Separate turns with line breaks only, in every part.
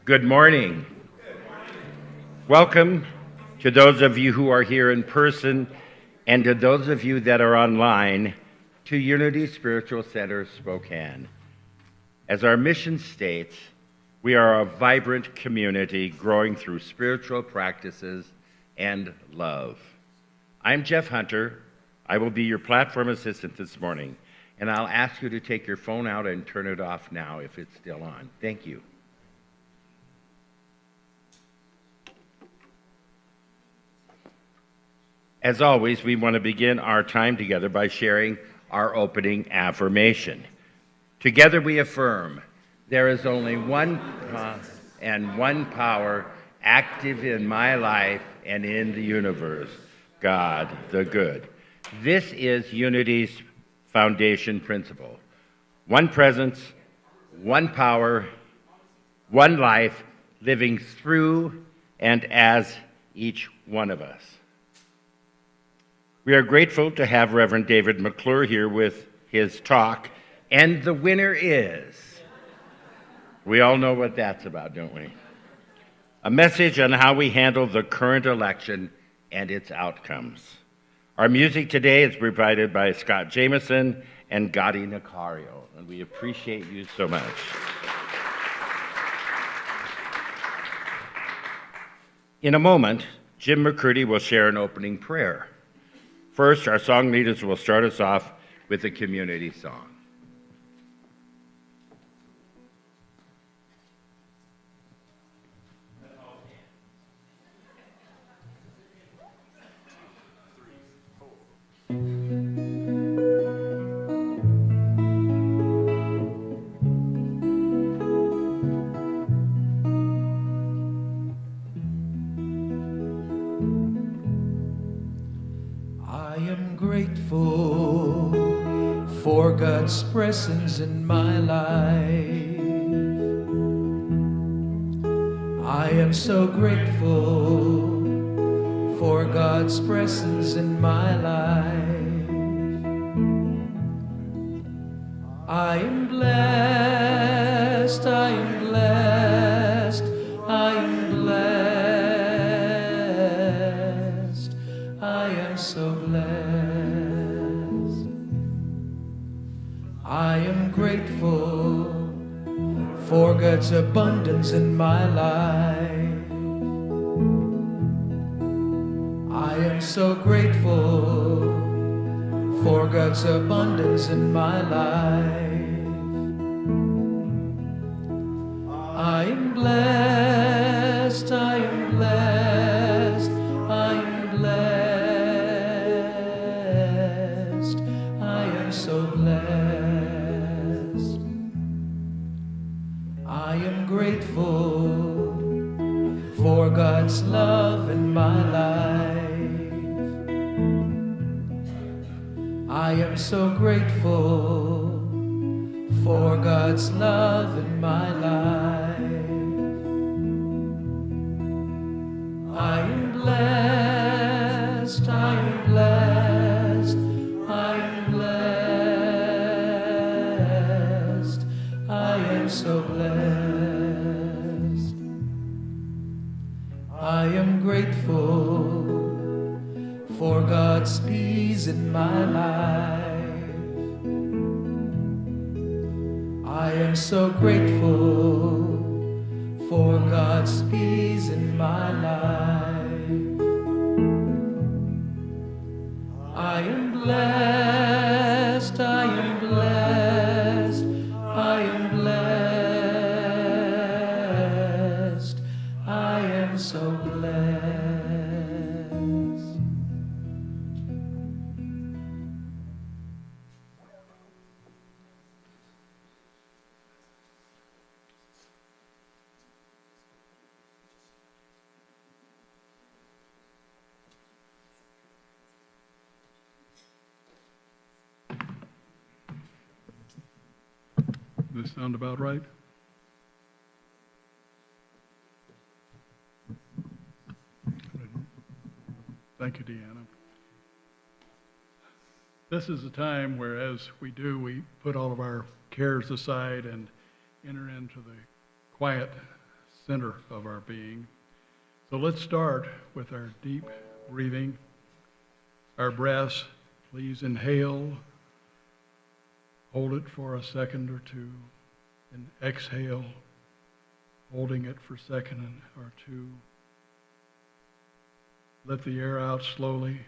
Good morning. Welcome to those of you who are here in person and to those of you that are online to Unity Spiritual Center Spokane. As our mission states, we are a vibrant community growing through spiritual practices and love. I'm Jeff Hunter. I will be your platform assistant this morning, and I'll ask you to take your phone out and turn it off now if it's still on. Thank you. As always, we want to begin our time together by sharing our opening affirmation. Together we affirm, there is only one and one power active in my life and in the universe, God the good. This is Unity's foundation principle. One presence, one power, one life, living through and as each one of us. We are grateful to have Reverend David McClure here with his talk, and the winner is, we all know what that's about, don't we? A message on how we handle the current election and its outcomes. Our music today is provided by Scott Jameson and Gotti Nicario, and we appreciate you so much. In a moment, Jim McCurdy will share an opening prayer. First, our song leaders will start us off with a community song.
For God's presence in my life, I am so grateful for God's presence in my life. I am blessed, I am blessed, I am blessed, I am so blessed. I am grateful for God's abundance in my life. I am so grateful for God's abundance in my life. I am blessed, I am blessed, I am blessed, I am so blessed. I am grateful for God's love in my life. I am so grateful for God's love in my life. I am blessed, I am blessed, I am blessed, I am so blessed. I am grateful for God's peace in my life. I am so grateful for God's peace in my life. I am blessed, I am blessed, I am blessed, I am so blessed.
Does this sound about right? Thank you, Deanna. This is a time where, as we do, we put all of our cares aside and enter into the quiet center of our being. So let's start with our deep breathing. Our breaths, please inhale, hold it for a second or two, and exhale, holding it for a second or two. Let the air out slowly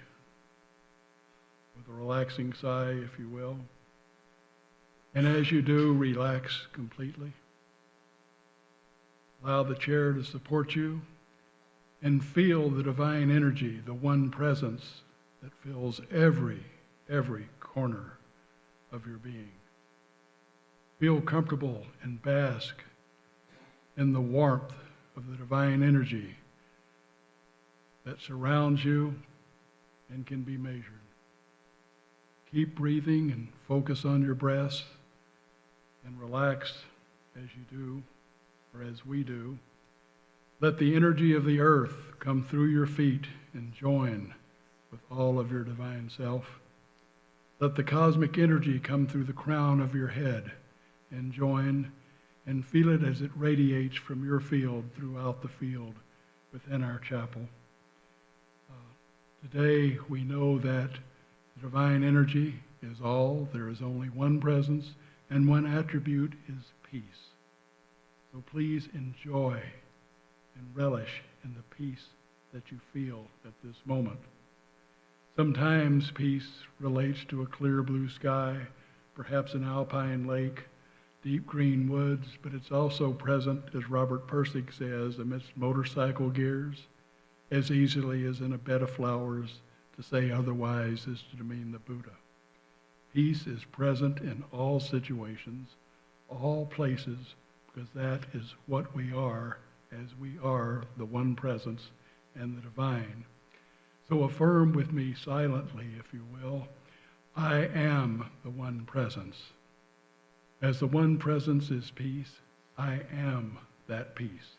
with a relaxing sigh, if you will. And as you do, relax completely. Allow the chair to support you and feel the divine energy, the one presence that fills every corner of your being. Feel comfortable and bask in the warmth of the divine energy that surrounds you and can be measured. Keep breathing and focus on your breath and relax as you do, or as we do. Let the energy of the earth come through your feet and join with all of your divine self. Let the cosmic energy come through the crown of your head and join and feel it as it radiates from your field throughout the field within our chapel. Today we know that the divine energy is all. There is only one presence, and one attribute is peace. So please enjoy and relish in the peace that you feel at this moment. Sometimes peace relates to a clear blue sky, perhaps an alpine lake, deep green woods, but it's also present, as Robert Pirsig says, amidst motorcycle gears, as easily as in a bed of flowers. To say otherwise is to demean the Buddha. Peace is present in all situations, all places, because that is what we are, as we are the one presence and the divine. So affirm with me silently, if you will, I am the one presence. As the one presence is peace, I am that peace.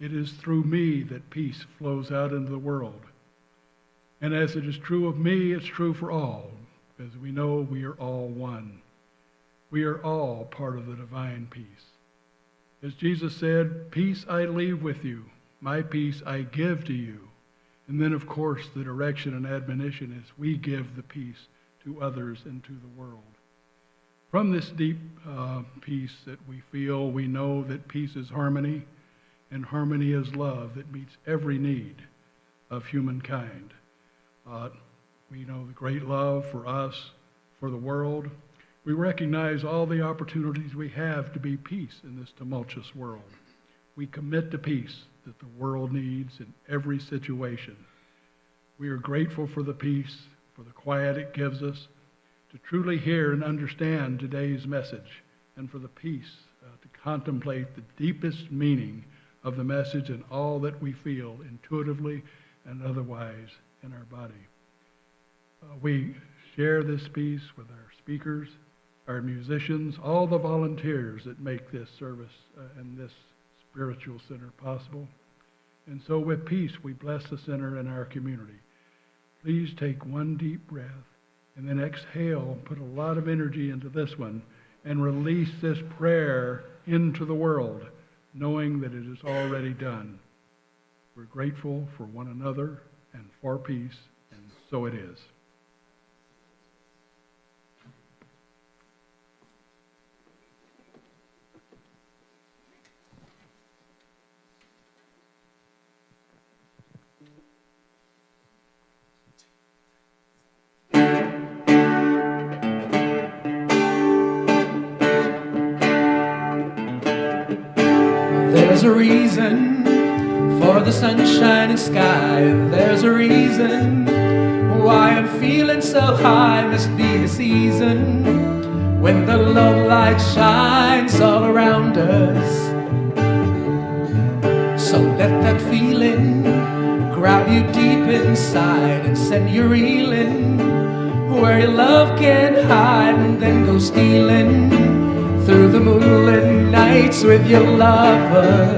It is through me that peace flows out into the world. And as it is true of me, it's true for all, because we know we are all one. We are all part of the divine peace. As Jesus said, peace I leave with you, my peace I give to you. And then, of course, the direction and admonition is we give the peace to others and to the world. From this deep peace that we feel, we know that peace is harmony, and harmony is love that meets every need of humankind. We know the great love for us, for the world. We recognize all the opportunities we have to be peace in this tumultuous world. We commit to peace that the world needs in every situation. We are grateful for the peace, for the quiet it gives us, to truly hear and understand today's message, and for the peace to contemplate the deepest meaning of the message and all that we feel intuitively and otherwise in our body. We share this peace with our speakers, our musicians, all the volunteers that make this service and this spiritual center possible. And so with peace, we bless the center and our community. Please take one deep breath and then exhale, put a lot of energy into this one, and release this prayer into the world, knowing that it is already done. We're grateful for one another and for peace, and so it is.
There's a reason for the sunshine and sky. There's a reason why I'm feeling so high. Must be the season when the love light shines all around us. So let that feeling grab you deep inside and send you reeling where your love can't hide, and then go stealing through the moonlit nights with your lover.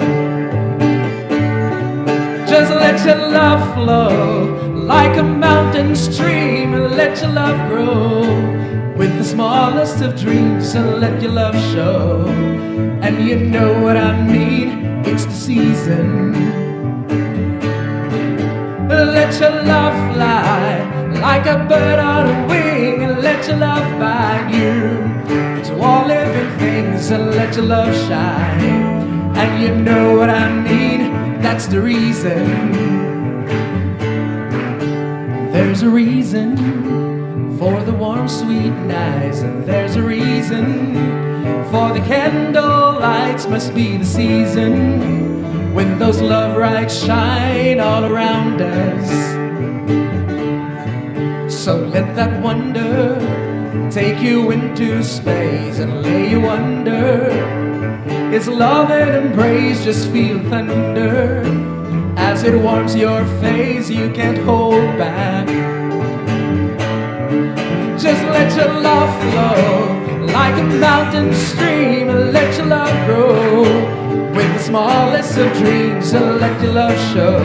Just let your love flow like a mountain stream, and let your love grow with the smallest of dreams, and let your love show. And you know what I mean, it's the season your love fly like a bird on a wing, and let your love bind you to all living things, and let your love shine. And you know what I mean, that's the reason. There's a reason for the warm, sweet nights, and there's a reason for the candle lights. Must be the season when those love lights shine all around us. So let that wonder take you into space and lay you under. It's love and embrace, just feel thunder as it warms your face, you can't hold back. Just let your love flow like a mountain stream, and let your love grow with the smallest of dreams, and let your love show.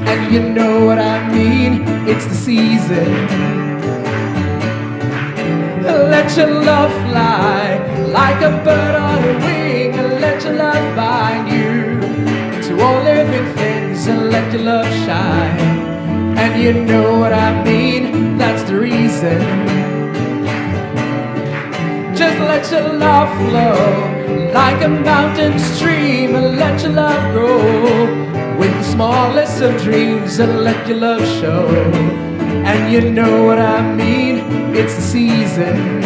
And you know what I mean, it's the season. Let your love fly like a bird on a wing, and let your love bind you to all living things, and let your love shine. And you know what I mean, that's the reason. Just let your love flow like a mountain stream, and let your love grow with the smallest of dreams, and let your love show. And you know what I mean, it's the season.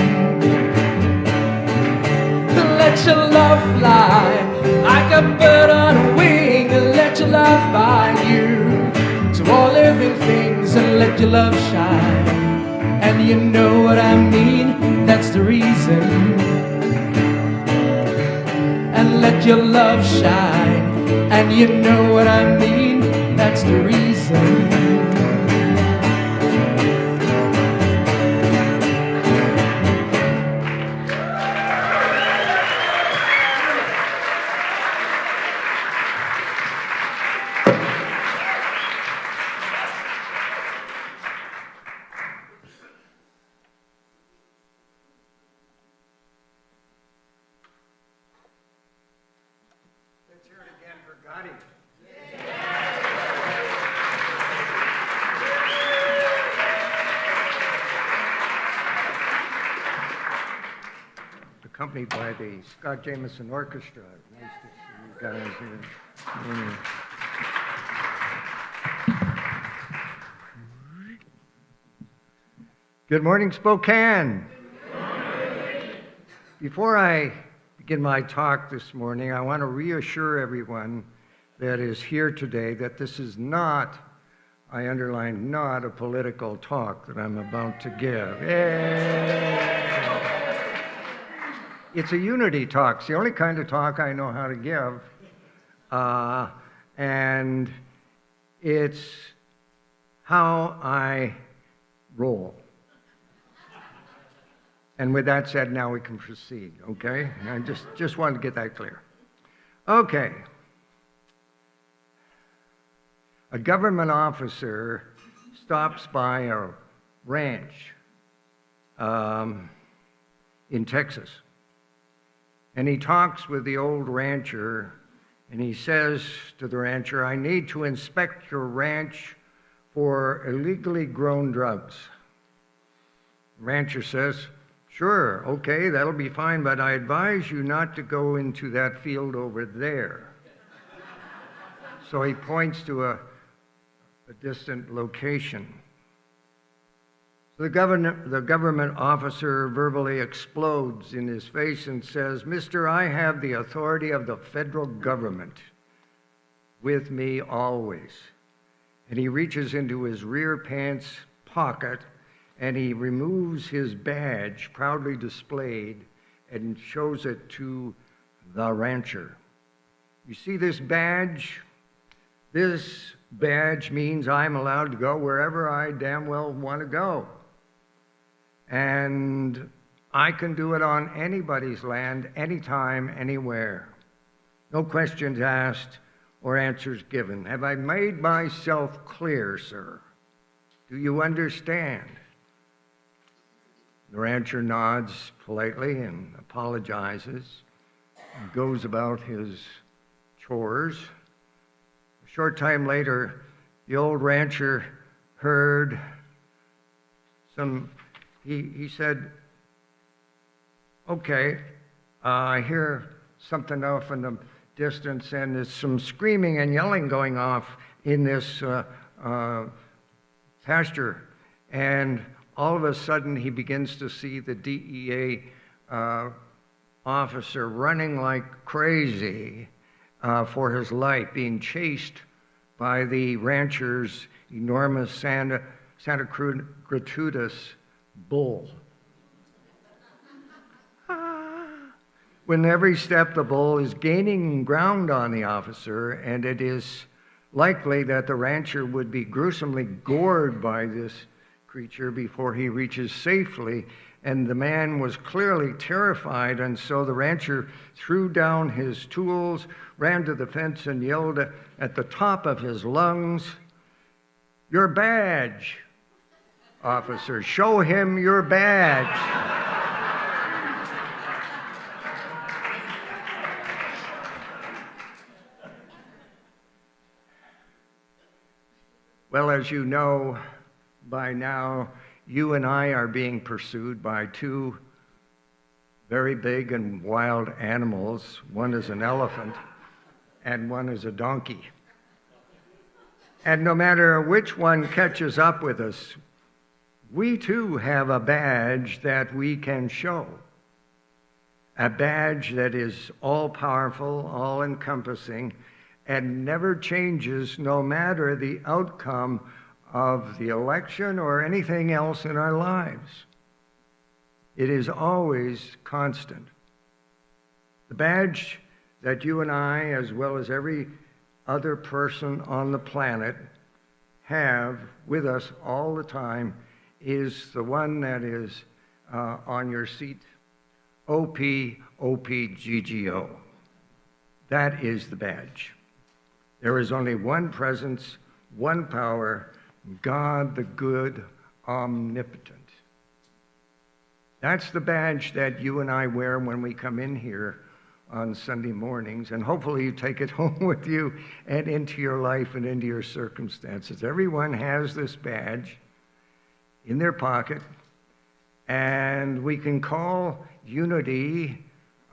Let your love fly like a bird on a wing, and let your love bind you to all living things, and let your love shine. And you know what I mean, that's the reason. And let your love shine. And you know what I mean, that's the reason.
Accompanied by the Scott Jameson Orchestra. Nice to see you guys here. Good morning, Spokane. Good morning. Before I begin my talk this morning, I want to reassure everyone that is here today that this is not, I underline, not a political talk that I'm about to give. Yay! It's a unity talk. It's the only kind of talk I know how to give. And it's how I roll. And with that said, now we can proceed, okay? I just wanted to get that clear. Okay. A government officer stops by a ranch in Texas. And he talks with the old rancher, and he says to the rancher, "I need to inspect your ranch for illegally grown drugs." The rancher says, "Sure, okay, that'll be fine, but I advise you not to go into that field over there." So he points to a distant location. The government officer verbally explodes in his face and says, "Mister, I have the authority of the federal government with me always." And he reaches into his rear pants pocket and he removes his badge, proudly displayed, and shows it to the rancher. "You see this badge? This badge means I'm allowed to go wherever I damn well want to go. And I can do it on anybody's land, anytime, anywhere. No questions asked or answers given. Have I made myself clear, sir? Do you understand?" The rancher nods politely and apologizes and goes about his chores. A short time later, the old rancher heard he said, okay, I hear something off in the distance, and there's some screaming and yelling going off in this pasture. And all of a sudden, he begins to see the DEA officer running like crazy for his life, being chased by the rancher's enormous Santa Gratuitous bull. When every step the bull is gaining ground on the officer, and it is likely that the rancher would be gruesomely gored by this creature before he reaches safely, and the man was clearly terrified, and so the rancher threw down his tools, ran to the fence, and yelled at the top of his lungs, "Your badge, officer, show him your badge." Well, as you know by now, you and I are being pursued by two very big and wild animals. One is an elephant, and one is a donkey. And no matter which one catches up with us, we too have a badge that we can show. A badge that is all-powerful, all-encompassing, and never changes no matter the outcome of the election or anything else in our lives. It is always constant. The badge that you and I, as well as every other person on the planet, have with us all the time is the one that is on your seat, OPGGO. That is the badge. There is only one presence, one power, God the good, omnipotent. That's the badge that you and I wear when we come in here on Sunday mornings, and hopefully you take it home with you and into your life and into your circumstances. Everyone has this badge in their pocket, and we can call Unity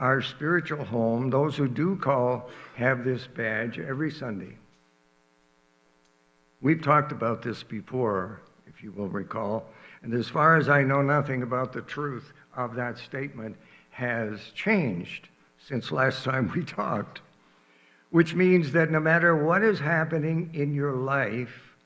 our spiritual home. Those who do call have this badge every Sunday. We've talked about this before, if you will recall, and as far as I know, nothing about the truth of that statement has changed since last time we talked, which means that no matter what is happening in your life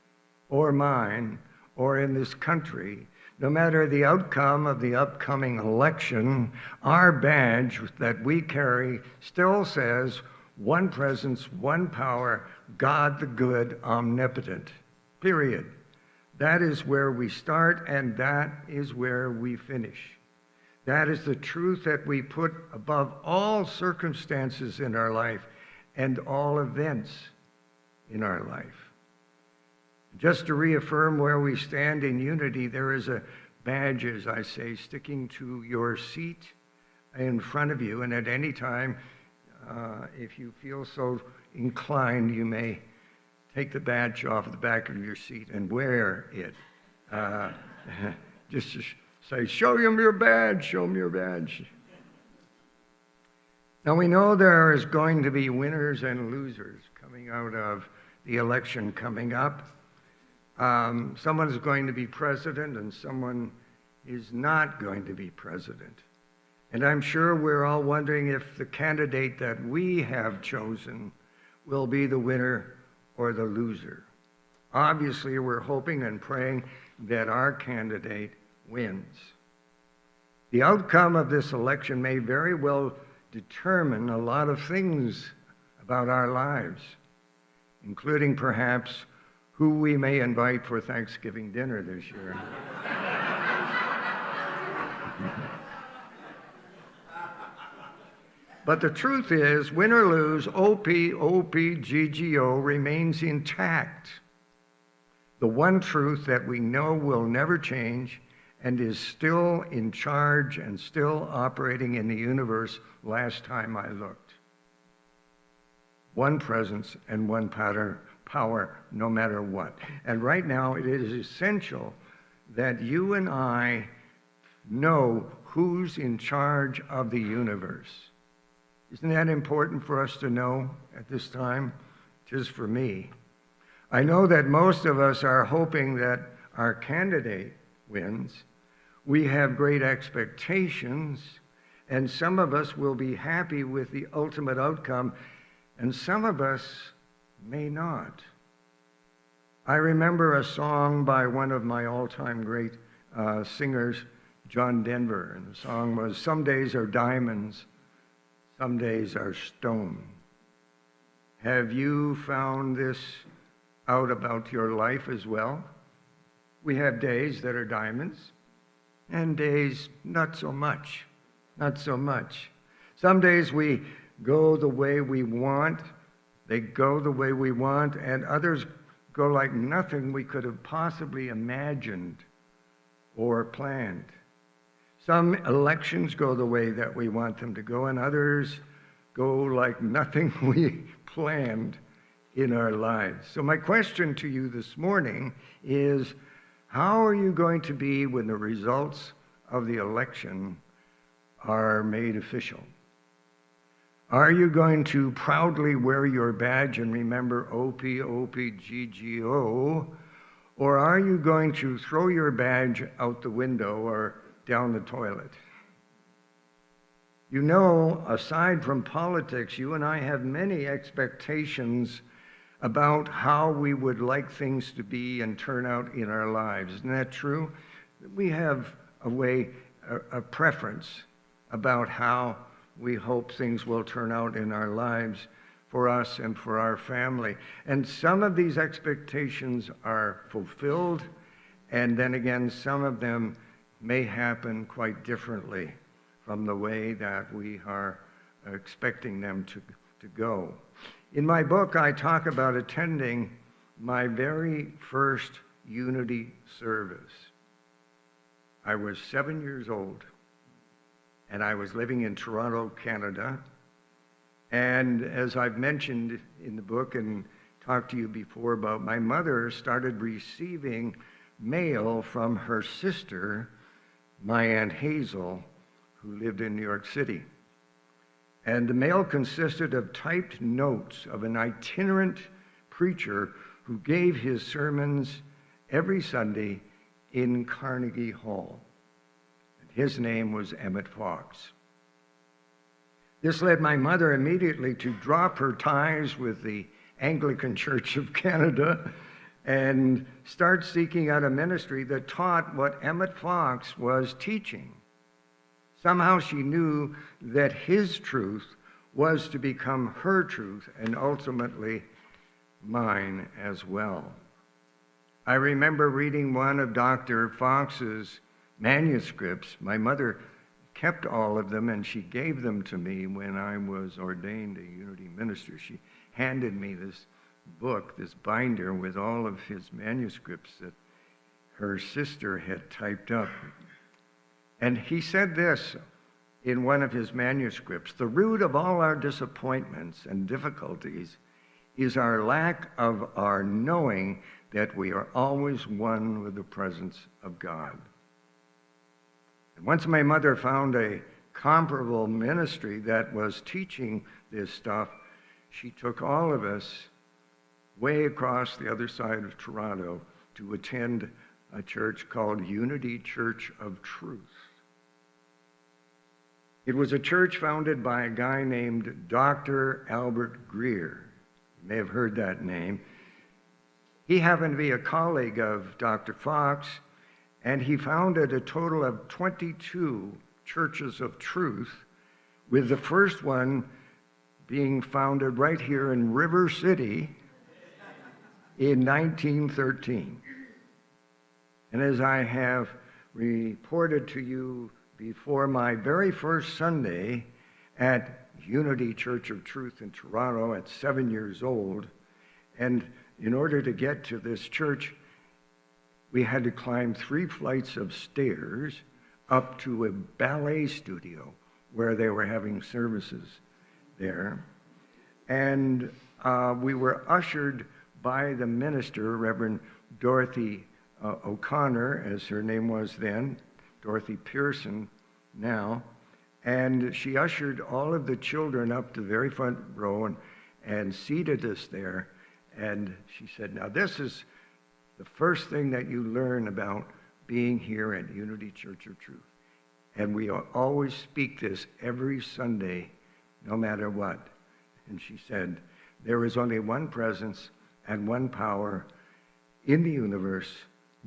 or mine or in this country, no matter the outcome of the upcoming election, our badge that we carry still says one presence, one power, God the good, omnipotent. Period. That is where we start, and that is where we finish. That is the truth that we put above all circumstances in our life and all events in our life. Just to reaffirm where we stand in unity, there is a badge, as I say, sticking to your seat in front of you, and at any time, if you feel so inclined, you may take the badge off the back of your seat and wear it. Just to say, show him your badge, show him your badge. Now we know there is going to be winners and losers coming out of the election coming up. Someone is going to be president and someone is not going to be president. And I'm sure we're all wondering if the candidate that we have chosen will be the winner or the loser. Obviously, we're hoping and praying that our candidate wins. The outcome of this election may very well determine a lot of things about our lives, including perhaps who we may invite for Thanksgiving dinner this year. But the truth is, win or lose, OPGGO remains intact. The one truth that we know will never change and is still in charge and still operating in the universe last time I looked. One presence and one power no matter what. And right now, it is essential that you and I know who's in charge of the universe. Isn't that important for us to know at this time? Just for me. I know that most of us are hoping that our candidate wins. We have great expectations, and some of us will be happy with the ultimate outcome, and some of us may not. I remember a song by one of my all-time great singers, John Denver, and the song was, "Some days are diamonds, some days are stone." Have you found this out about your life as well? We have days that are diamonds and days not so much, not so much. Some days we go the way we want, they go the way we want, and others go like nothing we could have possibly imagined or planned. Some elections go the way that we want them to go, and others go like nothing we planned in our lives. So my question to you this morning is, how are you going to be when the results of the election are made official? Are you going to proudly wear your badge and remember OPOPGGO, or are you going to throw your badge out the window or down the toilet? You know, aside from politics, you and I have many expectations about how we would like things to be and turn out in our lives. Isn't that true? We have a preference about how we hope things will turn out in our lives for us and for our family. And some of these expectations are fulfilled, and then again, some of them may happen quite differently from the way that we are expecting them to go. In my book, I talk about attending my very first Unity service. I was 7 years old, and I was living in Toronto, Canada. And as I've mentioned in the book and talked to you before about, my mother started receiving mail from her sister, my Aunt Hazel, who lived in New York City. And the mail consisted of typed notes of an itinerant preacher who gave his sermons every Sunday in Carnegie Hall. And his name was Emmett Fox. This led my mother immediately to drop her ties with the Anglican Church of Canada and start seeking out a ministry that taught what Emmett Fox was teaching. Somehow she knew that his truth was to become her truth and ultimately mine as well. I remember reading one of Dr. Fox's manuscripts. My mother kept all of them, and she gave them to me when I was ordained a Unity minister. She handed me this book, this binder with all of his manuscripts that her sister had typed up. And he said this in one of his manuscripts: "The root of all our disappointments and difficulties is our lack of our knowing that we are always one with the presence of God." And once my mother found a comparable ministry that was teaching this stuff, she took all of us way across the other side of Toronto to attend a church called Unity Church of Truth. It was a church founded by a guy named Dr. Albert Greer. You may have heard that name. He happened to be a colleague of Dr. Fox, and he founded a total of 22 churches of truth, with the first one being founded right here in River City in 1913. And as I have reported to you before, my very first Sunday at Unity Church of Truth in Toronto at 7 years old, and in order to get to this church, we had to climb 3 flights of stairs up to a ballet studio where they were having services there. And we were ushered by the minister, Reverend Dorothy O'Connor, as her name was then, Dorothy Pearson now, and she ushered all of the children up to the very front row and seated us there. And she said, now this is the first thing that you learn about being here at Unity Church of Truth. And we always speak this every Sunday, no matter what. And she said, there is only one presence and one power in the universe,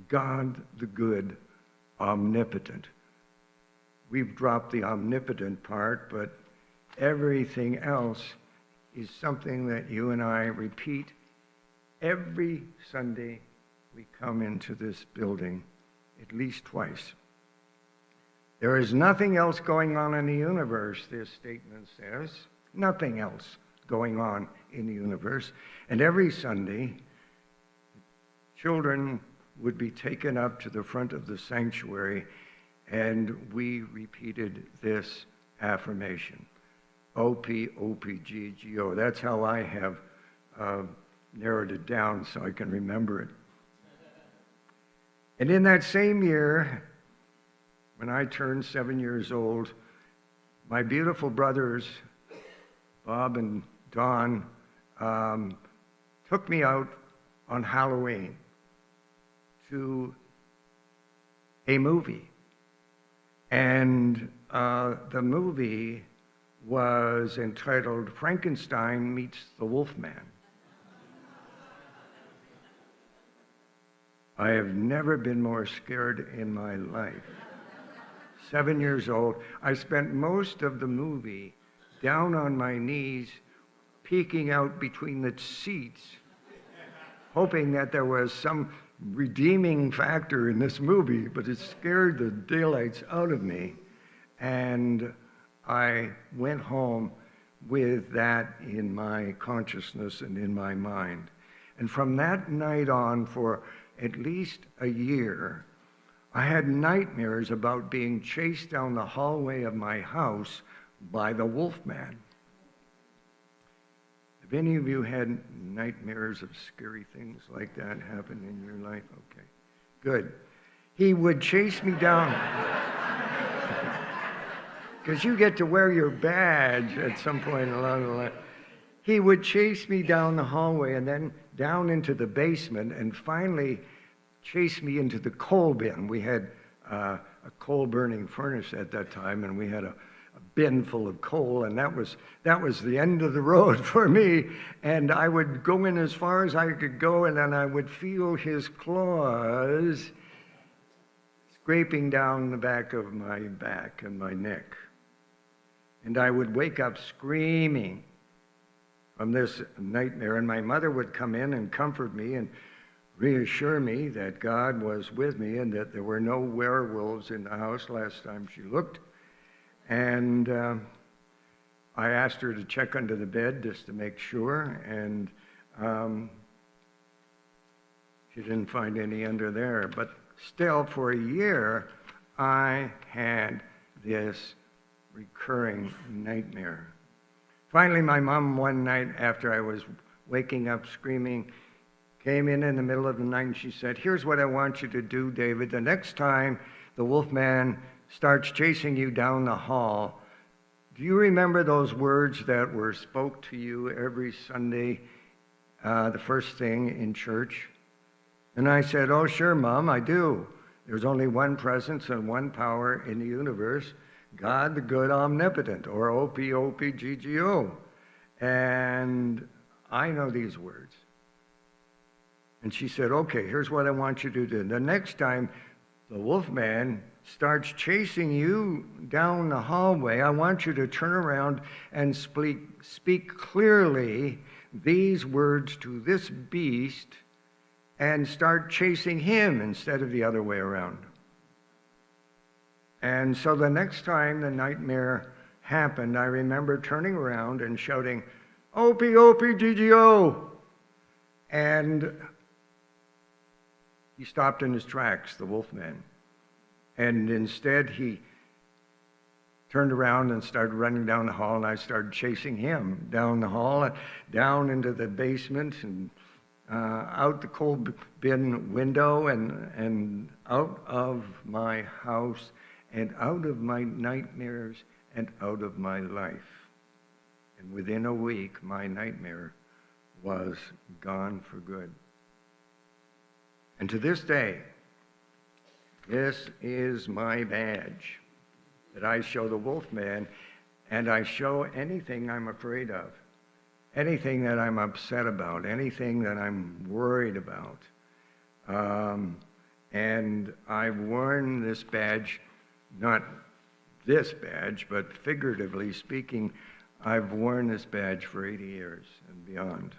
God the good, omnipotent. We've dropped the omnipotent part, but everything else is something that you and I repeat every Sunday we come into this building, at least twice. There is nothing else going on in the universe, this statement says. Nothing else going on in the universe. And every Sunday, children would be taken up to the front of the sanctuary, and we repeated this affirmation. O-P-O-P-G-G-O. That's how I have narrowed it down so I can remember it. And in that same year, when I turned 7 years old, my beautiful brothers, Bob and Don, took me out on Halloween to a movie. And the movie was entitled Frankenstein Meets the Wolfman. I have never been more scared in my life. 7 years old. I spent most of the movie down on my knees, peeking out between the seats, hoping that there was some redeeming factor in this movie, but it scared the daylights out of me. And I went home with that in my consciousness and in my mind. And from that night on, for at least a year, I had nightmares about being chased down the hallway of my house by the Wolfman. Have any of you had nightmares of scary things like that happen in your life? Okay, good. He would chase me down, because you get to wear your badge at some point along the line. He would chase me down the hallway and then down into the basement and finally chase me into the coal bin. We had a coal-burning furnace at that time, and we had a bin full of coal, and that was the end of the road for me. And I would go in as far as I could go, and then I would feel his claws scraping down the back of my back and my neck. And I would wake up screaming from this nightmare, and my mother would come in and comfort me and reassure me that God was with me and that there were no werewolves in the house last time she looked. And I asked her to check under the bed just to make sure, and she didn't find any under there. But still, for a year, I had this recurring nightmare. Finally, my mom, one night after I was waking up screaming, came in the middle of the night and she said, "Here's what I want you to do, David. The next time the Wolfman starts chasing you down the hall, do you remember those words that were spoke to you every Sunday, the first thing in church?" And I said, "Oh, sure, Mom, I do. There's only one presence and one power in the universe, God the good omnipotent," or O-P-O-P-G-G-O. And I know these words. And she said, "Okay, here's what I want you to do. The next time the Wolfman starts chasing you down the hallway, I want you to turn around and speak clearly these words to this beast and start chasing him instead of the other way around." And so the next time the nightmare happened, I remember turning around and shouting, "O-P-O-P-G-G-O!" And he stopped in his tracks, the Wolfman. And instead he turned around and started running down the hall, and I started chasing him down the hall, down into the basement, and out the coal bin window and out of my house and out of my nightmares and out of my life. And within a week, my nightmare was gone for good. And to this day, this is my badge that I show the Wolfman, and I show anything I'm afraid of, anything that I'm upset about, anything that I'm worried about. And I've worn this badge, not this badge, but figuratively speaking, I've worn this badge for 80 years and beyond.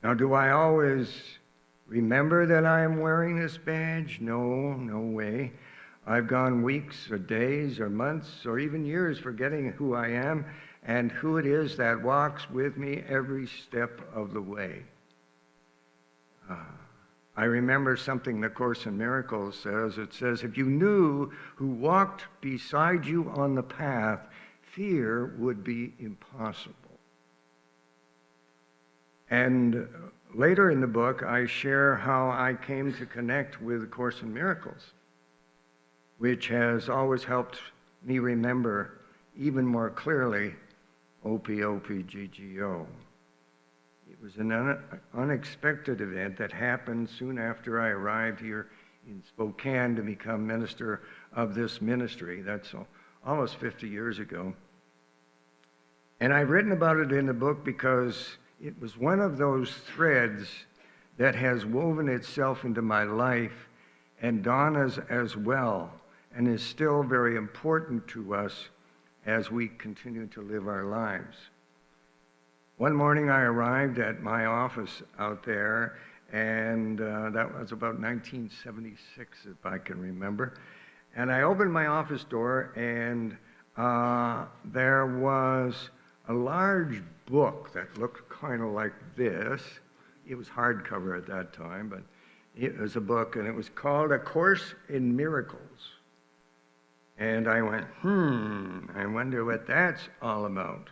Now, do I always remember that I am wearing this badge? No, no way. I've gone weeks or days or months or even years forgetting who I am and who it is that walks with me every step of the way. I remember something the Course in Miracles says. It says, if you knew who walked beside you on the path, fear would be impossible. And later in the book, I share how I came to connect with the Course in Miracles, which has always helped me remember even more clearly OPOPGGO. It was an unexpected event that happened soon after I arrived here in Spokane to become minister of this ministry. That's almost 50 years ago. And I've written about it in the book because it was one of those threads that has woven itself into my life and Donna's as well, and is still very important to us as we continue to live our lives. One morning I arrived at my office out there, and that was about 1976, if I can remember. And I opened my office door, and there was a large book that looked kind of like this. It was hardcover at that time, but it was a book, and it was called A Course in Miracles. And I went, I wonder what that's all about.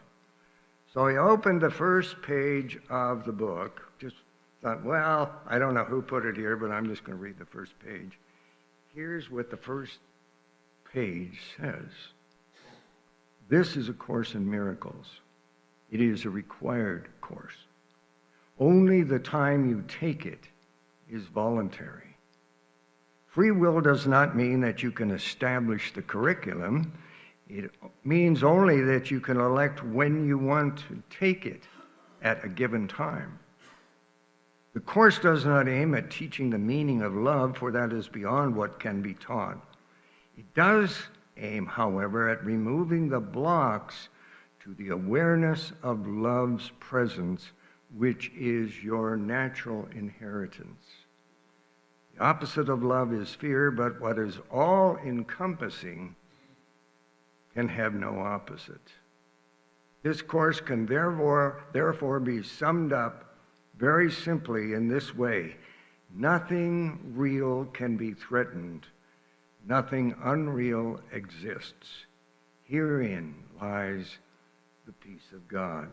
So I opened the first page of the book, just thought, well, I don't know who put it here, but I'm just going to read the first page. Here's what the first page says. This is A Course in Miracles. It is a required course. Only the time you take it is voluntary. Free will does not mean that you can establish the curriculum. It means only that you can elect when you want to take it at a given time. The Course does not aim at teaching the meaning of love, for that is beyond what can be taught. It does aim, however, at removing the blocks to the awareness of love's presence, which is your natural inheritance. The opposite of love is fear, but what is all-encompassing can have no opposite. This course can therefore be summed up very simply in this way. Nothing real can be threatened. Nothing unreal exists. Herein lies the peace of God.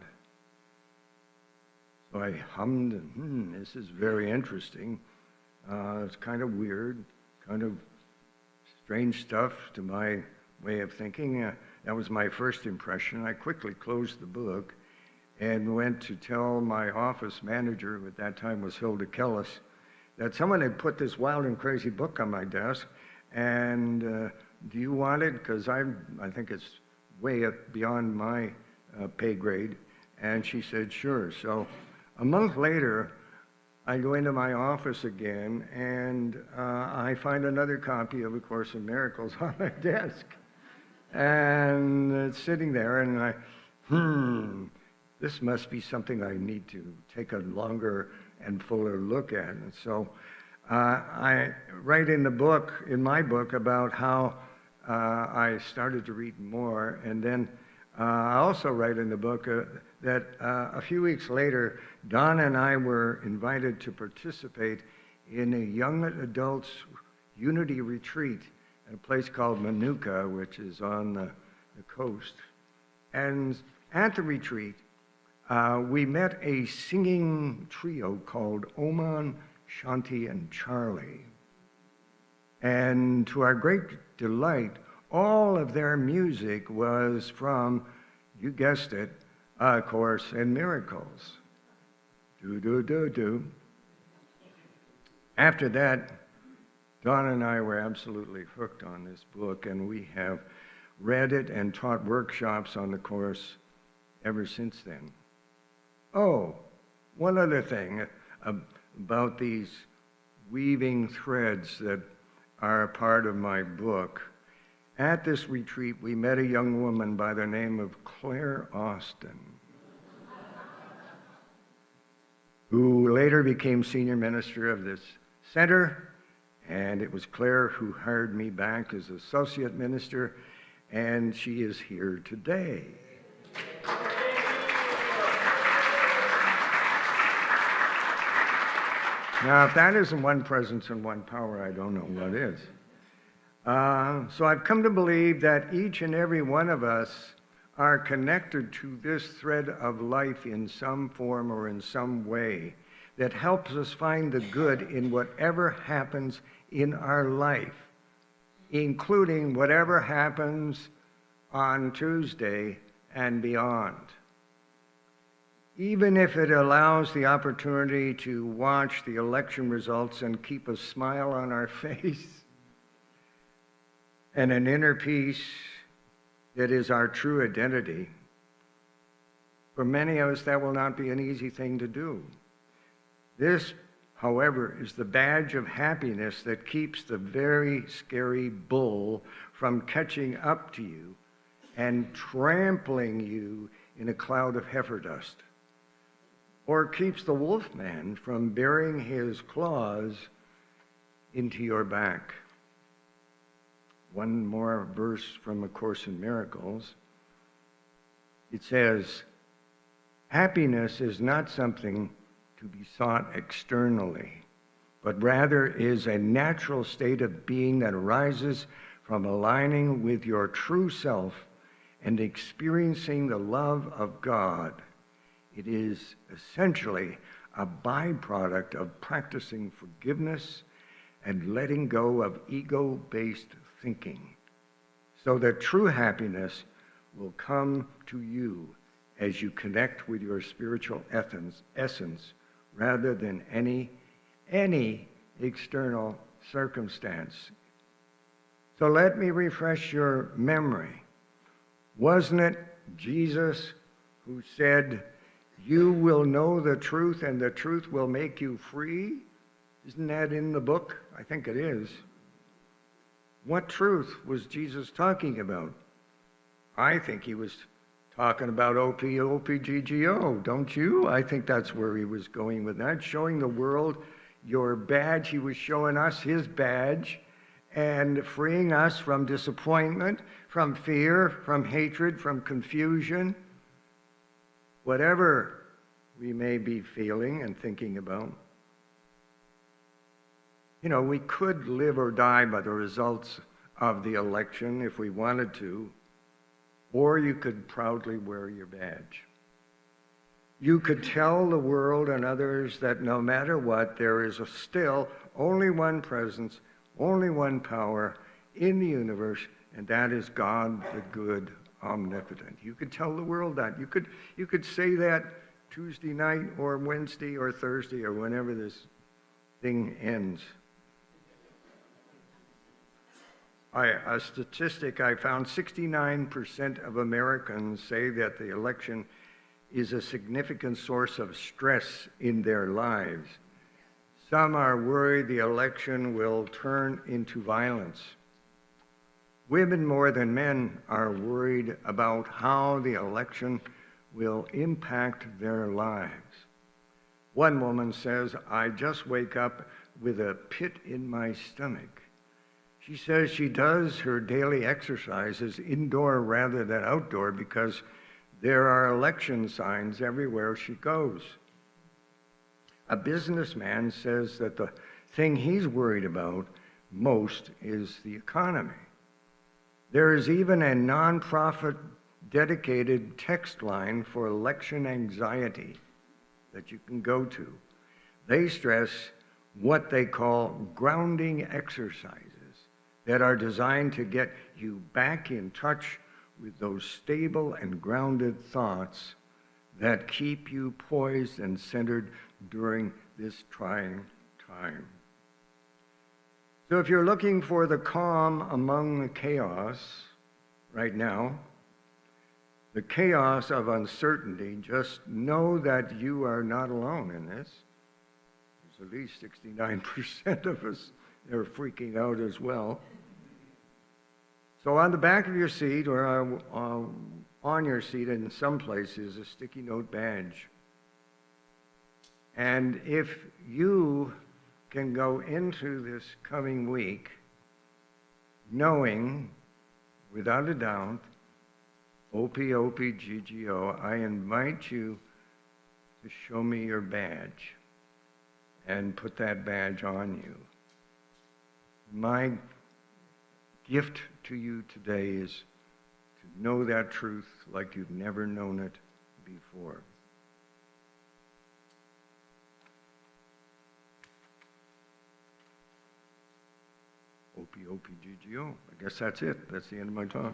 So I hummed, and this is very interesting. It's kind of weird, kind of strange stuff to my way of thinking. That was my first impression. I quickly closed the book and went to tell my office manager, who at that time was Hilda Kellis, that someone had put this wild and crazy book on my desk, and do you want it? Because I think it's way up beyond my pay grade. And she said, sure. So a month later, I go into my office again, and I find another copy of A Course in Miracles on my desk. And it's sitting there, and this must be something I need to take a longer and fuller look at. And so I write in my book, about how I started to read more, and then I also write in the book that a few weeks later, Don and I were invited to participate in a young adults unity retreat at a place called Manuka, which is on the coast. And at the retreat, we met a singing trio called Oman, Shanti, and Charlie. And to our great delight, all of their music was from, you guessed it, A Course in Miracles. Do, do, do, do. After that, Don and I were absolutely hooked on this book, and we have read it and taught workshops on the Course ever since then. Oh, one other thing about these weaving threads that are a part of my book. At this retreat, we met a young woman by the name of Claire Austin, who later became senior minister of this center, and it was Claire who hired me back as associate minister, and she is here today. Now, if that isn't one presence and one power, I don't know what is. So I've come to believe that each and every one of us are connected to this thread of life in some form or in some way that helps us find the good in whatever happens in our life, including whatever happens on Tuesday and beyond. Even if it allows the opportunity to watch the election results and keep a smile on our face and an inner peace that is our true identity, for many of us that will not be an easy thing to do. This, however, is the badge of happiness that keeps the very scary bull from catching up to you and trampling you in a cloud of heifer dust, or keeps the wolfman from burying his claws into your back. One more verse from A Course in Miracles. It says, happiness is not something to be sought externally, but rather is a natural state of being that arises from aligning with your true self and experiencing the love of God. It is essentially a byproduct of practicing forgiveness and letting go of ego-based thinking, so that true happiness will come to you as you connect with your spiritual essence rather than any external circumstance. So let me refresh your memory. Wasn't it Jesus who said, "You will know the truth and the truth will make you free"? Isn't that in the book? I think it is. What truth was Jesus talking about? I think he was talking about OPGGO, don't you? I think that's where he was going with that, showing the world your badge. He was showing us his badge and freeing us from disappointment, from fear, from hatred, from confusion, whatever we may be feeling and thinking about. You know, we could live or die by the results of the election if we wanted to, or you could proudly wear your badge. You could tell the world and others that no matter what, there is still only one presence, only one power in the universe, and that is God, the good, omnipotent. You could tell the world that. You could say that Tuesday night or Wednesday or Thursday or whenever this thing ends. A statistic I found, 69% of Americans say that the election is a significant source of stress in their lives. Some are worried the election will turn into violence. Women more than men are worried about how the election will impact their lives. One woman says, "I just wake up with a pit in my stomach." She says she does her daily exercises indoor rather than outdoor because there are election signs everywhere she goes. A businessman says that the thing he's worried about most is the economy. There is even a nonprofit dedicated text line for election anxiety that you can go to. They stress what they call grounding exercises that are designed to get you back in touch with those stable and grounded thoughts that keep you poised and centered during this trying time. So if you're looking for the calm among the chaos right now, the chaos of uncertainty, just know that you are not alone in this. There's at least 69% of us that are freaking out as well. So on the back of your seat or on your seat in some places, a sticky note badge. And if you can go into this coming week knowing, without a doubt, OPOPGGO, I invite you to show me your badge and put that badge on you. My gift to you today is to know that truth like you've never known it before. OPOPGGO. I guess that's it. That's the end of my talk.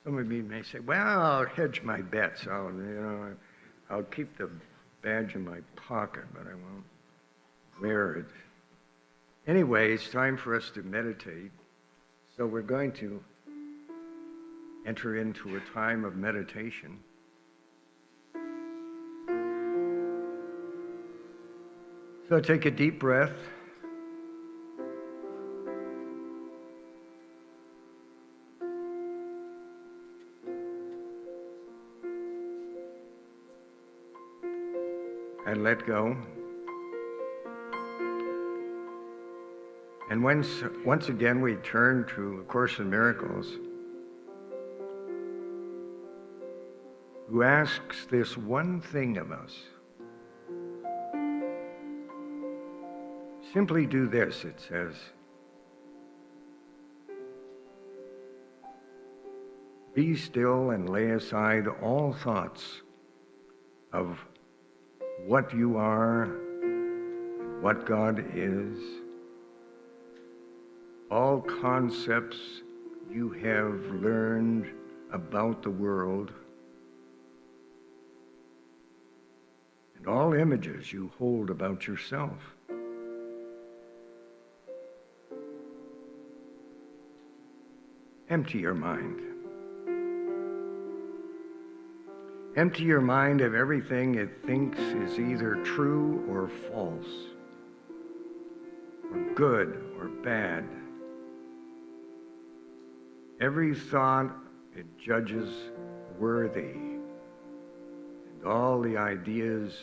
Some of you may say, well, I'll hedge my bets. I'll keep the badge in my pocket, but I won't wear it. Anyway, it's time for us to meditate. So we're going to enter into a time of meditation. So take a deep breath. And let go. And once again, we turn to A Course in Miracles, who asks this one thing of us. Simply do this, it says. Be still and lay aside all thoughts of what you are, and what God is, all concepts you have learned about the world, and all images you hold about yourself. Empty your mind. Empty your mind of everything it thinks is either true or false, or good or bad. Every thought it judges worthy, and all the ideas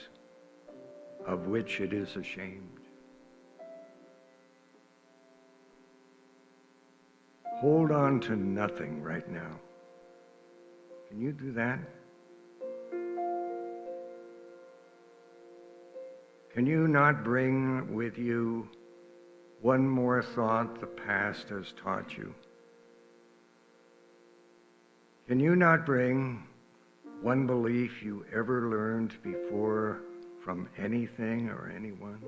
of which it is ashamed. Hold on to nothing right now. Can you do that? Can you not bring with you one more thought the past has taught you? Can you not bring one belief you ever learned before from anything or anyone?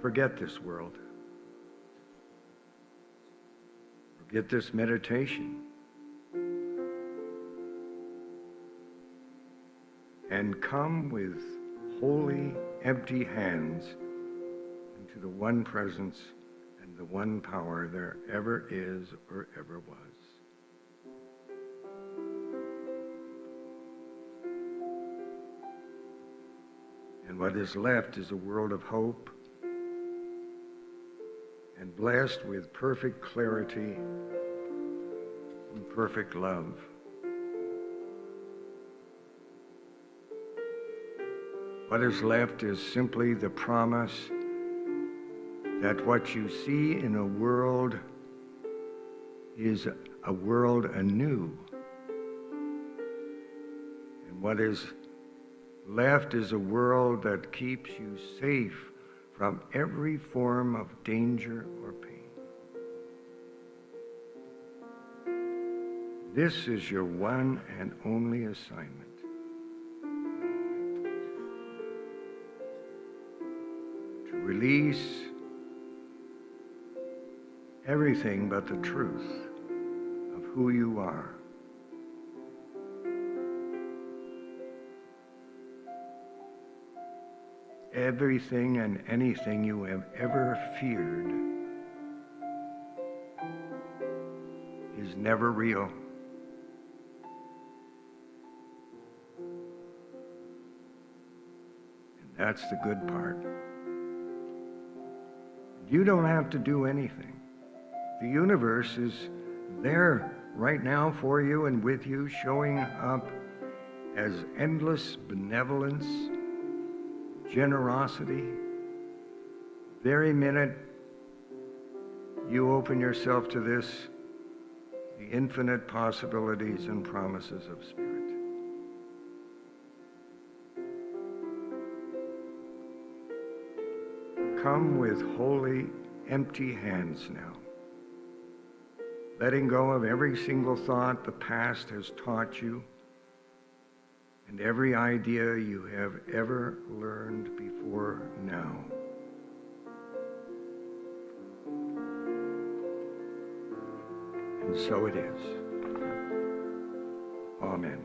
Forget this world. Forget this meditation. And come with holy, empty hands into the one presence and the one power there ever is or ever was. And what is left is a world of hope and blessed with perfect clarity and perfect love. What is left is simply the promise that what you see in a world is a world anew. And what is left is a world that keeps you safe from every form of danger or pain. This is your one and only assignment. To release everything but the truth of who you are. Everything and anything you have ever feared is never real. And that's the good part. You don't have to do anything. The universe is there right now for you and with you, showing up as endless benevolence, generosity. Very minute you open yourself to this, the infinite possibilities and promises of Spirit. Come with holy, empty hands now, letting go of every single thought the past has taught you and every idea you have ever learned before now. And so it is. Amen.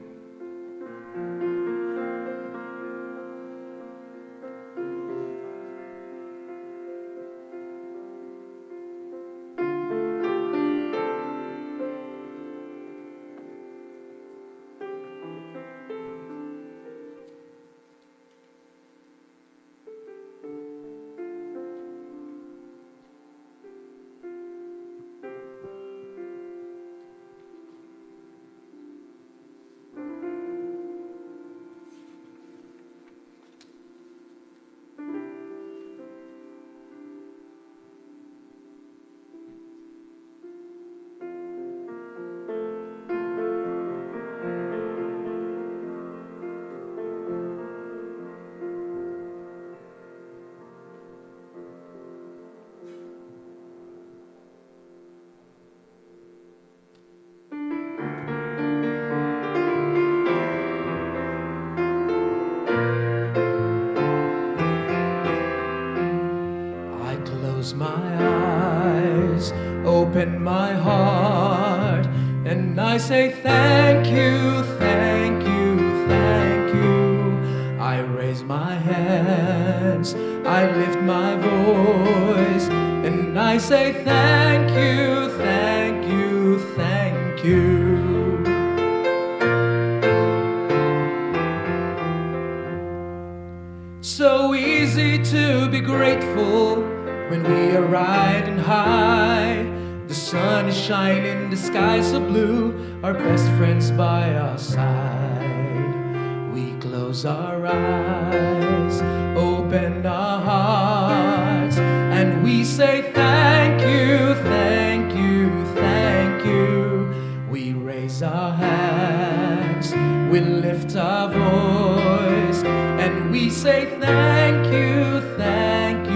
My eyes, open my heart, and I say thank you, thank you, thank you. I raise my hands, I lift my voice, and I say thank you, thank you, thank you. So easy to be grateful when we are riding high. The sun is shining, the skies are blue, our best friends by our side. We close our eyes, open our hearts, and we say thank you, thank you, thank you. We raise our hands, we lift our voice, and we say thank you, thank you.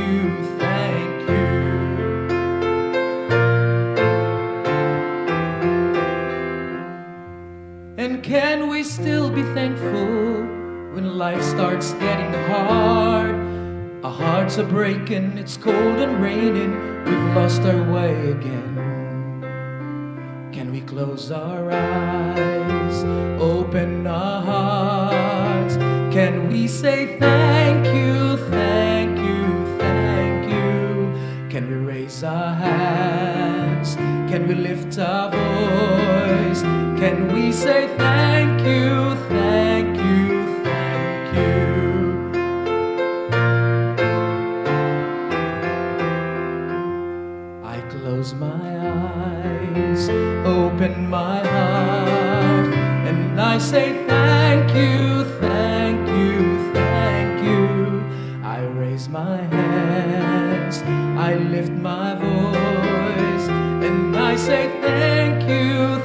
And can we still be thankful when life starts getting hard? Our hearts are breaking, it's cold and raining, we've lost our way again. Can we close our eyes, open our hearts? Can we say thank you, thank you, thank you? Can we raise our hands? Can we lift our voice? Can we say thank you, thank you, thank you? I close my eyes, open my heart, and I say thank you, thank you, thank you. I raise my hands, I lift my voice, and I say thank you,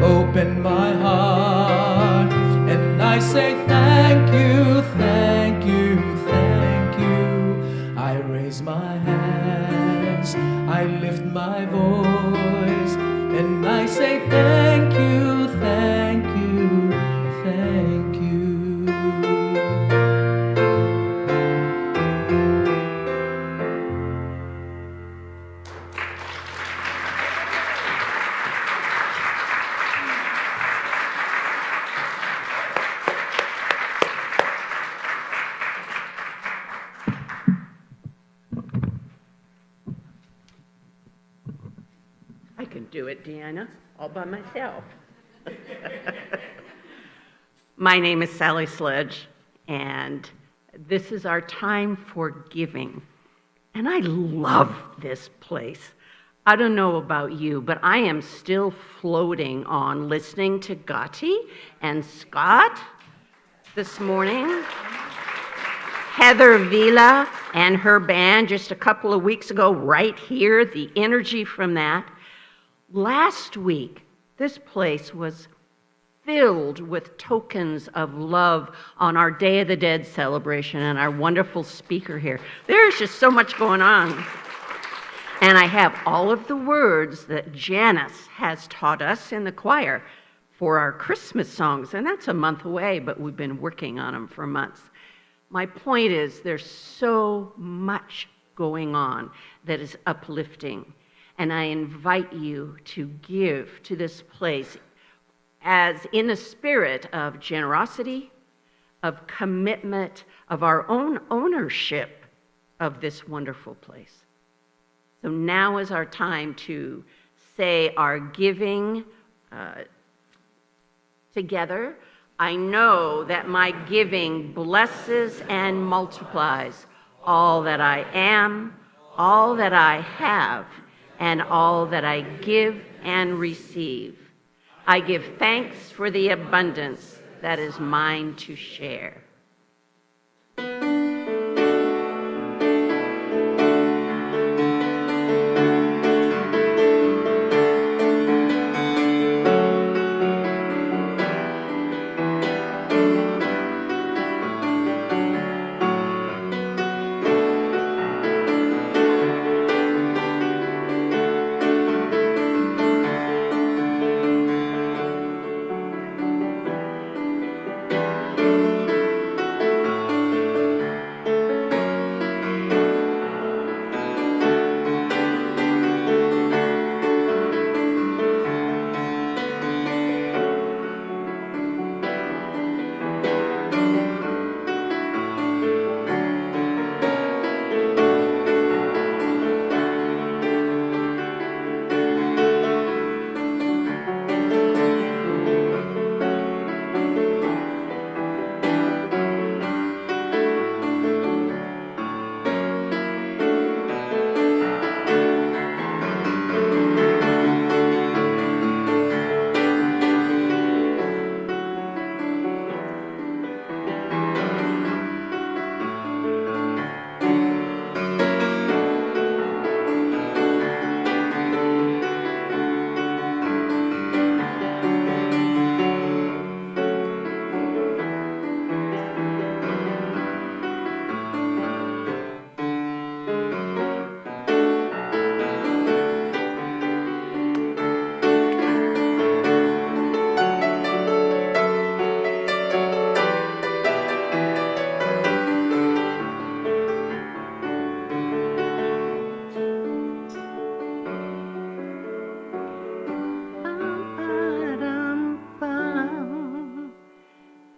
open my heart, and I say thank you, thank you, thank you. I raise my hands, I lift my voice, and I say thank you, thank you, thank you.
I can do it, Deanna, all by myself. My name is Sally Sledge, and this is our time for giving. And I love this place. I don't know about you, but I am still floating on listening to Gotti and Scott this morning. Heather Vila and her band just a couple of weeks ago, right here, the energy from that. Last week, this place was filled with tokens of love on our Day of the Dead celebration and our wonderful speaker here. There's just so much going on. And I have all of the words that Janice has taught us in the choir for our Christmas songs, and that's a month away, but we've been working on them for months. My point is there's so much going on that is uplifting. And I invite you to give to this place as in a spirit of generosity, of commitment, of our own ownership of this wonderful place. So now is our time to say our giving together. I know that my giving blesses and multiplies all that I am, all that I have, and all that I give and receive. I give thanks for the abundance that is mine to share.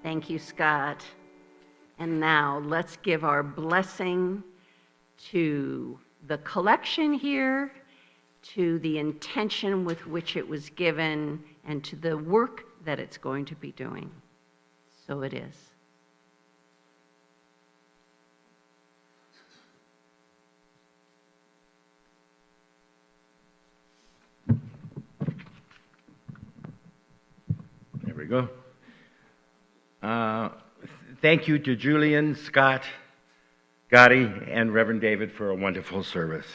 Thank you, Scott. And now let's give our blessing to the collection here, to the intention with which it was given, and to the work that it's going to be doing. So it is.
There we go. Thank you to Julian, Scott, Gotti, and Reverend David for a wonderful service.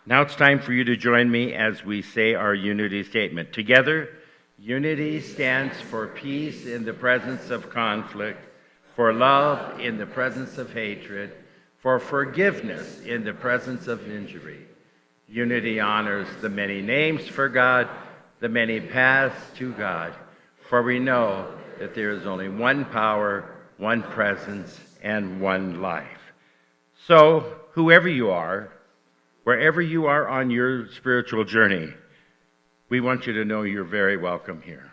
Now it's time for you to join me as we say our unity statement. Together, unity stands for peace in the presence of conflict, for love in the presence of hatred, for forgiveness in the presence of injury. Unity honors the many names for God, the many paths to God, for we know that there is only one power, one presence, and one life. So, whoever you are, wherever you are on your spiritual journey, we want you to know you're very welcome here.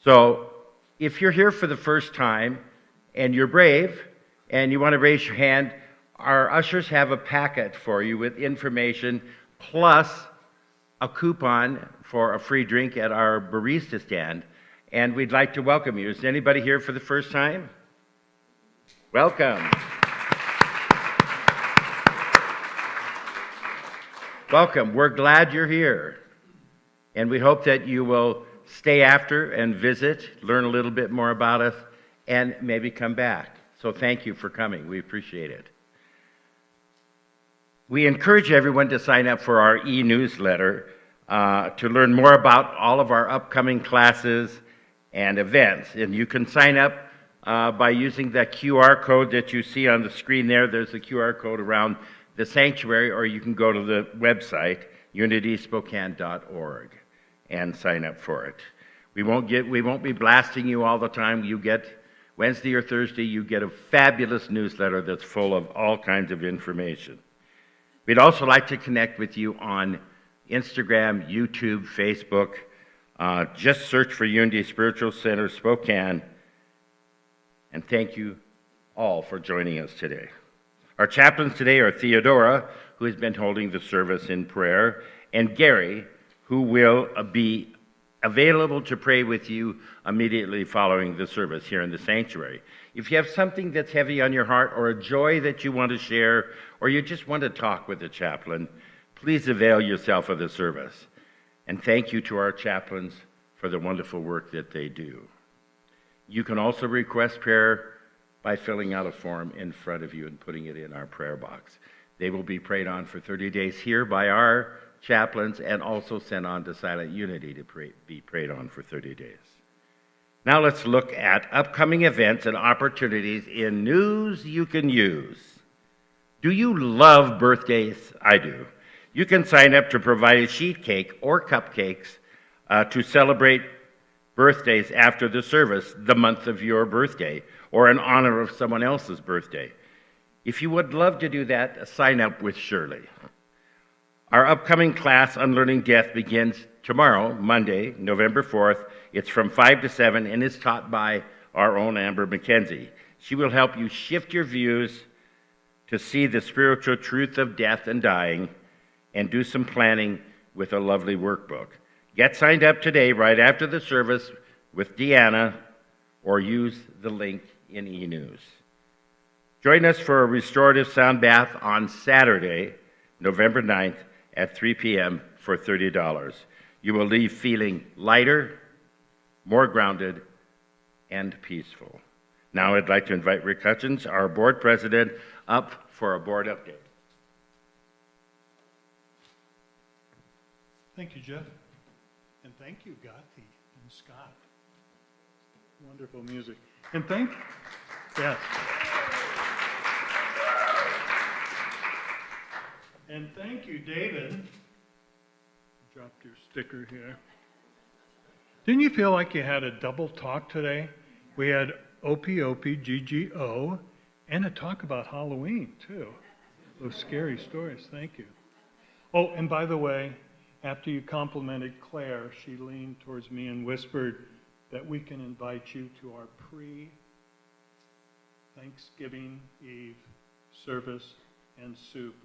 So, if you're here for the first time and you're brave and you want to raise your hand, our ushers have a packet for you with information plus a coupon for a free drink at our barista stand, and we'd like to welcome you. Is anybody here for the first time? Welcome. Welcome. We're glad you're here, and we hope that you will stay after and visit, learn a little bit more about us, and maybe come back. So thank you for coming. We appreciate it. We encourage everyone to sign up for our e-newsletter to learn more about all of our upcoming classes and events. And you can sign up by using the QR code that you see on the screen there. There's a QR code around the sanctuary, or you can go to the website, unityspokane.org, and sign up for it. We won't be blasting you all the time. You get Wednesday or Thursday, you get a fabulous newsletter that's full of all kinds of information. We'd also like to connect with you on Instagram, YouTube, Facebook. Just search for Unity Spiritual Center Spokane. And thank you all for joining us today. Our chaplains today are Theodora, who has been holding the service in prayer, and Gary, who will be available to pray with you immediately following the service here in the sanctuary. If you have something that's heavy on your heart, or a joy that you want to share, or you just want to talk with the chaplain, please avail yourself of the service. And thank you to our chaplains for the wonderful work that they do. You can also request prayer by filling out a form in front of you and putting it in our prayer box. They will be prayed on for 30 days here by our chaplains, and also sent on to Silent Unity to be prayed on for 30 days. Now let's look at upcoming events and opportunities in news you can use. Do you love birthdays? I do. You can sign up to provide a sheet cake or cupcakes to celebrate birthdays after the service, the month of your birthday, or in honor of someone else's birthday. If you would love to do that, sign up with Shirley. Our upcoming class on Learning Death begins tomorrow, Monday, November 4th. It's from 5 to 7 and is taught by our own Amber McKenzie. She will help you shift your views to see the spiritual truth of death and dying, and do some planning with a lovely workbook. Get signed up today right after the service with Deanna, or use the link in e-news. Join us for a restorative sound bath on Saturday, November 9th at 3 p.m. for $30. You will leave feeling lighter, more grounded, and peaceful. Now I'd like to invite Rick Hutchins, our board president, up for a board update.
Thank you, Jeff. And thank you, Gotti and Scott. Wonderful music. And yes. And thank you, David. Dropped your sticker here. Didn't you feel like you had a double talk today? We had OPOP, and a talk about Halloween, too. Those scary stories. Thank you. Oh, and by the way, after you complimented Claire, she leaned towards me and whispered that we can invite you to our pre-Thanksgiving Eve service and soup.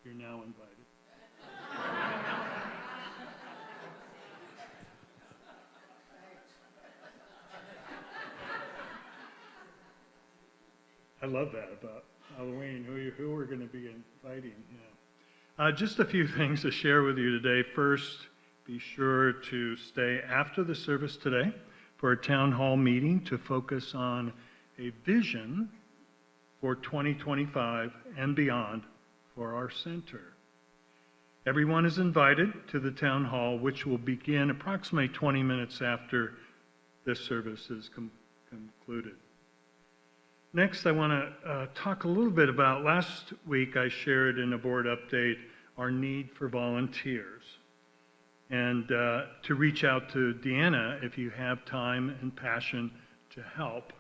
You're now invited. I love that about Halloween, who we're going to be inviting. Yeah. Just a few things to share with you today. First, be sure to stay after the service today for a town hall meeting to focus on a vision for 2025 and beyond for our center.
Everyone is invited to the town hall, which will begin approximately 20 minutes after this service is concluded. Next, I want to talk a little bit about, last week I shared in a board update our need for volunteers. And to reach out to Deanna if you have time and passion to help.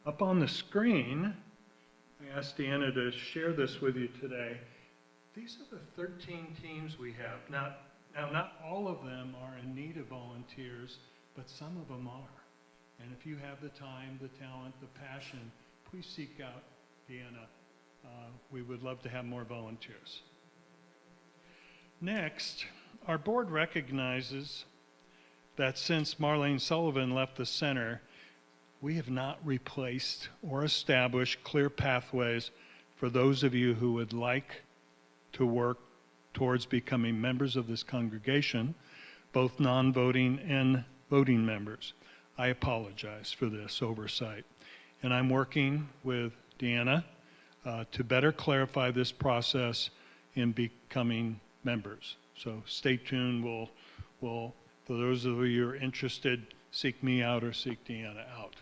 Up on the screen, I asked Deanna to share this with you today. These are the 13 teams we have. Now, not all of them are in need of volunteers, but some of them are. And if you have the time, the talent, the passion, please seek out Deanna. We would love to have more volunteers. Next, our board recognizes that since Marlene Sullivan left the center, we have not replaced or established clear pathways for those of you who would like to work towards becoming members of this congregation, both non-voting and voting members. I apologize for this oversight. And I'm working with Deanna to better clarify this process in becoming members. So stay tuned. We'll for those of you who are interested, seek me out or seek Deanna out.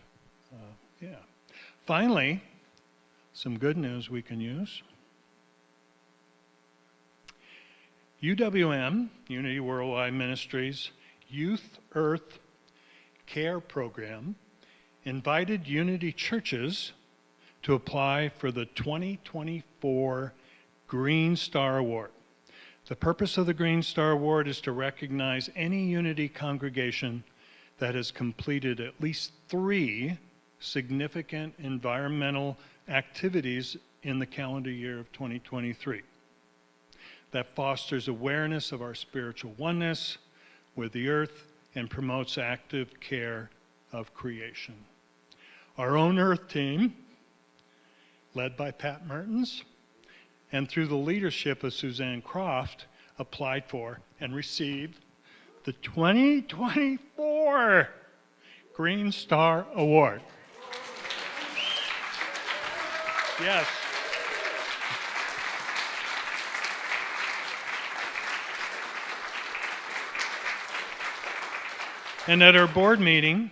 Finally, some good news we can use. UWM, Unity Worldwide Ministries, Youth Earth Care Program invited Unity churches to apply for the 2024 Green Star Award. The purpose of the Green Star Award is to recognize any Unity congregation that has completed at least 3 significant environmental activities in the calendar year of 2023. That fosters awareness of our spiritual oneness with the earth and promotes active care of creation. Our own Earth team, led by Pat Mertens, and through the leadership of Suzanne Croft, applied for and received the 2024 Green Star Award. Yes. And at our board meeting,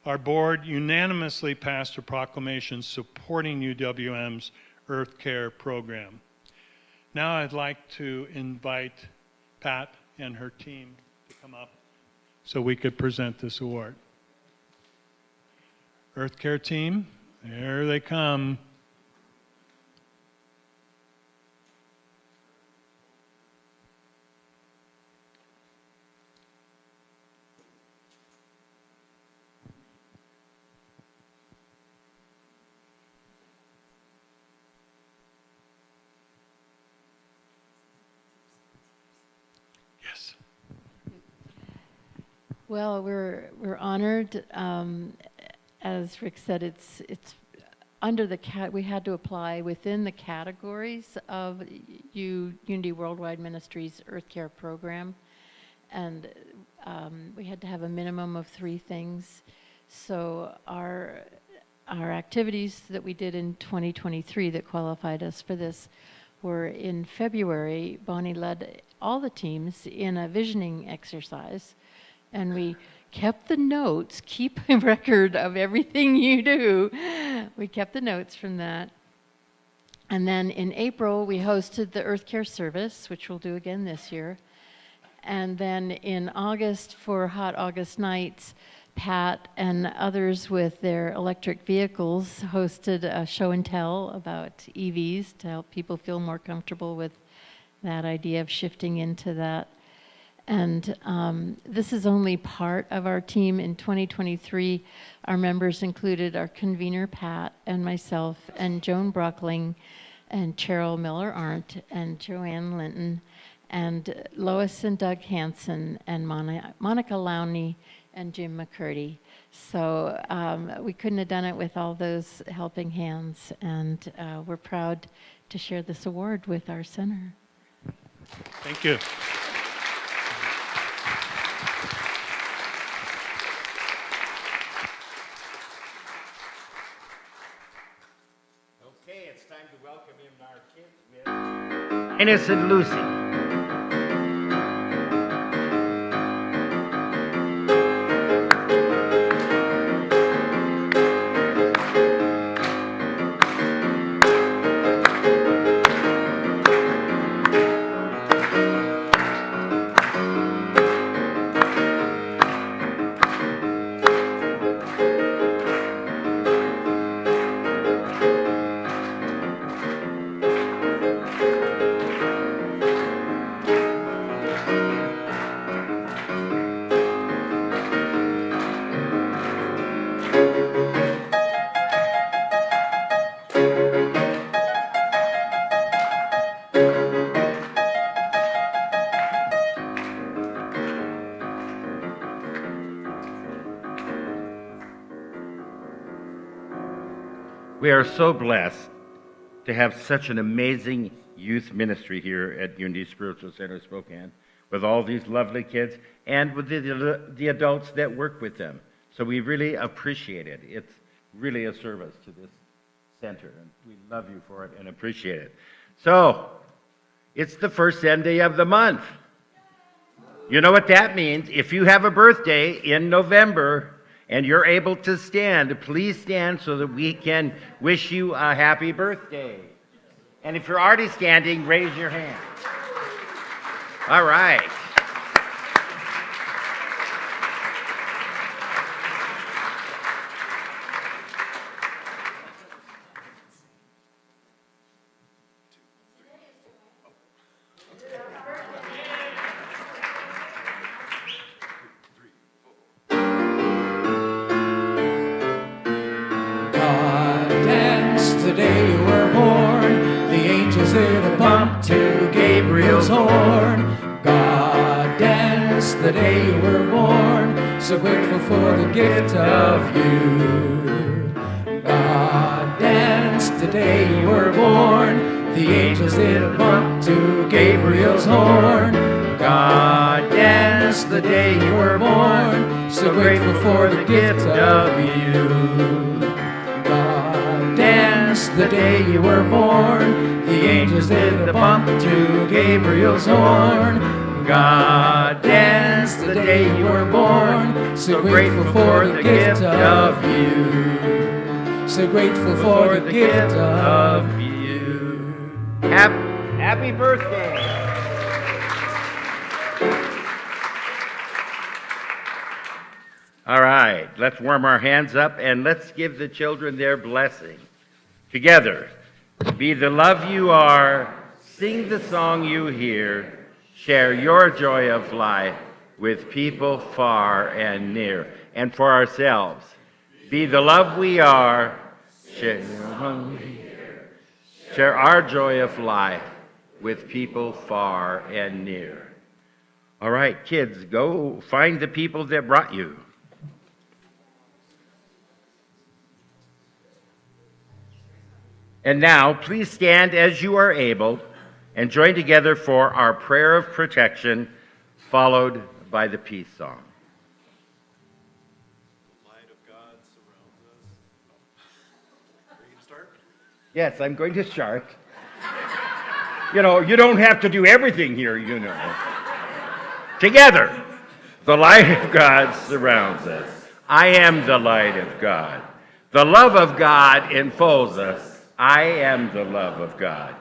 our board unanimously passed a proclamation supporting UWM's Earth Care program. Now I'd like to invite Pat and her team to come up so we could present this award. Earth Care team, there they come.
Well, we're honored. As Rick said, it's under the we had to apply within the categories of Unity Worldwide Ministries Earth Care program, and we had to have a minimum of 3 things. So our activities that we did in 2023 that qualified us for this were in February. Bonnie led all the teams in a visioning exercise. And we kept the notes, keep a record of everything you do. We kept the notes from that. And then in April, we hosted the Earth Care service, which we'll do again this year. And then in August, for Hot August Nights, Pat and others with their electric vehicles hosted a show and tell about EVs to help people feel more comfortable with that idea of shifting into that. And this is only part of our team. In 2023, our members included our convener, Pat, and myself, and Joan Brockling, and Cheryl Miller-Arndt, and Joanne Linton, and Lois and Doug Hansen, and Monica Lowney, and Jim McCurdy. So we couldn't have done it with all those helping hands, and we're proud to share this award with our center.
Thank you.
It's time to welcome in our kids with Ines and Lucy. We are so blessed to have such an amazing youth ministry here at Unity Spiritual Center Spokane, with all these lovely kids and with the adults that work with them. So we really appreciate it. It's really a service to this center, and we love you for it and appreciate it. So, it's the first Sunday of the month. You know what that means? If you have a birthday in November and you're able to stand, please stand so that we can wish you a happy birthday. And if you're already standing, raise your hand. All right.
God danced the day you were born. The angels did a bump to Gabriel's horn. God danced the day you were born. So grateful for the gift of you. God danced the day you were born. The angels did a bump to Gabriel's horn. God danced the day you were born. So grateful for the gift of you. God danced the day you were born. The angels did a bump to Gabriel's horn. God danced the day you were born. So grateful for the gift of you. So grateful for the gift of you.
Happy birthday. All right, let's warm our hands up and let's give the children their blessing. Together, be the love you are, sing the song you hear, share your joy of life with people far and near. And for ourselves, be the love we are, share our joy of life with people far and near. All right, kids, go find the people that brought you. And now, please stand as you are able and join together for our prayer of protection, followed by the peace song.
The light of God surrounds us. Are you going to start?
Yes, I'm going to start. You know, you don't have to do everything here, you know. Together, the light of God surrounds us. I am the light of God. The love of God enfolds us. I am the love of God.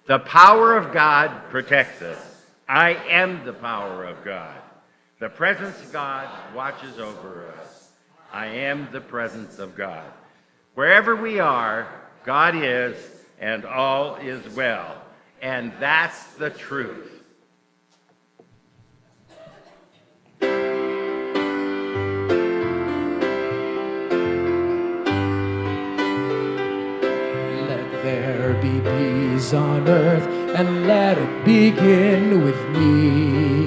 The power of God protects us. I am the power of God. The presence of God watches over us. I am the presence of God. Wherever we are, God is, and all is well. And that's the truth.
There be peace on earth, and let it begin with me.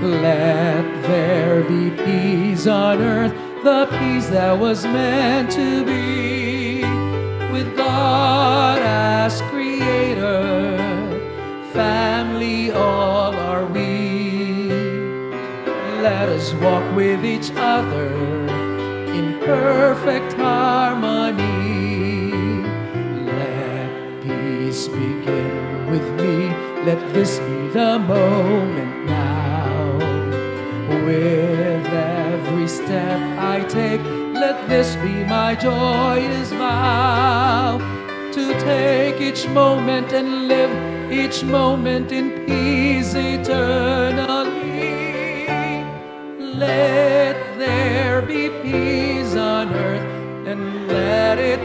Let there be peace on earth, the peace that was meant to be. With God as creator, family all are we. Let us walk with each other in perfect harmony. Peace begin with me. Let this be the moment now. With every step I take, let this be my joyous vow. To take each moment and live each moment in peace eternally. Let there be peace on earth, and let it